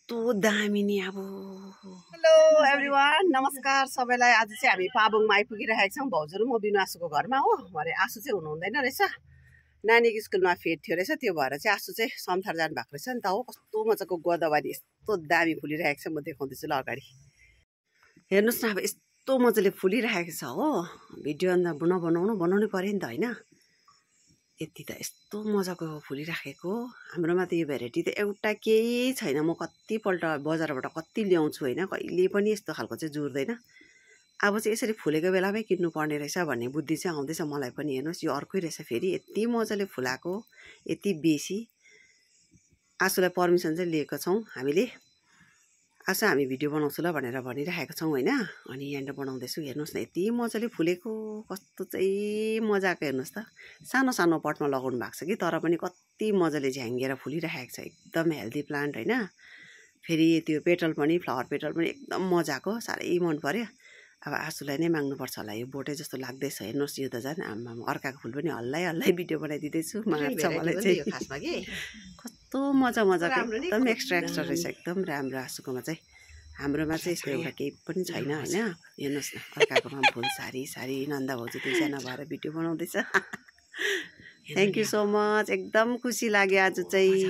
कस्तो दामी नि अब। हेलो एभ्रिवान, नमस्कार सबैलाई। आज चाहिँ हामी पाबुङमा आइपुगिरहेका छौँ। भाउजू र म बिनु आसुको घरमा हो। भरे आसु चाहिँ हुनुहुँदैन रहेछ, नानीको स्कुलमा फेड थियो रहेछ, त्यो भएर चाहिँ आसु चाहिँ समथार जानुभएको रहेछ नि त हो। कस्तो मजाको गोदावरी यस्तो दामी फुलिरहेको छ, म देखाउँदैछु ल अगाडि हेर्नुहोस् न। अब यस्तो मजाले फुलिरहेको छ हो। भिडियो अन्त बनाउनु पऱ्यो नि त होइन। यति त यस्तो मजाको फुलिराखेको। हाम्रोमा त यो भेराइटी त एउटा केही छैन। म कतिपल्ट बजारबाट कति ल्याउँछु होइन, कहिले पनि यस्तो खालको चाहिँ जुर्दैन। अब चाहिँ यसरी फुलेको बेलामै किन्नु पर्ने रहेछ भन्ने बुद्धि चाहिँ आउँदैछ मलाई पनि। हेर्नुहोस् यो अर्कै रहेछ फेरि, यति मजाले फुलाएको, यति बेसी। आसुलाई पर्मिसन चाहिँ लिएको छौँ हामीले। आसु हामी भिडियो बनाउँछु ल भनेर भनिराखेको छौँ होइन। अनि यहाँनिर बनाउँदैछु। हेर्नुहोस् न यति मजाले फुलेको, कस्तो चाहिँ मजाको। हेर्नुहोस् त, सानो सानो पटमा लगाउनु भएको छ कि, तर पनि कति मजाले झ्याङ्गेर फुलिरहेको छ। एकदम हेल्दी प्लान्ट होइन। फेरि त्यो पेटल पनि, फ्लावर पेटल पनि एकदम मजाको, साह्रै मन पर्यो। अब आसुलाई नै माग्नुपर्छ होला, यो बोटै जस्तो लाग्दैछ। हेर्नुहोस् यो त झन् आमा, अर्काको फुल पनि हल्लाइ भिडियो बनाइदिँदैछु। मार्छ मलाई चाहिँ खासमा कि। कस्तो मजाको एकदम एक्स्ट्रा रहेछ, एकदम राम्रो आसुकोमा चाहिँ। हाम्रोमा चाहिँ यस्तो एउटा केही पनि छैन होइन। हेर्नुहोस् न, अर्काकोमा फुल सारी नन्दा भाउजू दुईजना भएर भिडियो बनाउँदैछ। थ्याङ्क यू सो मच, एकदम खुसी लाग्यो आज चाहिँ।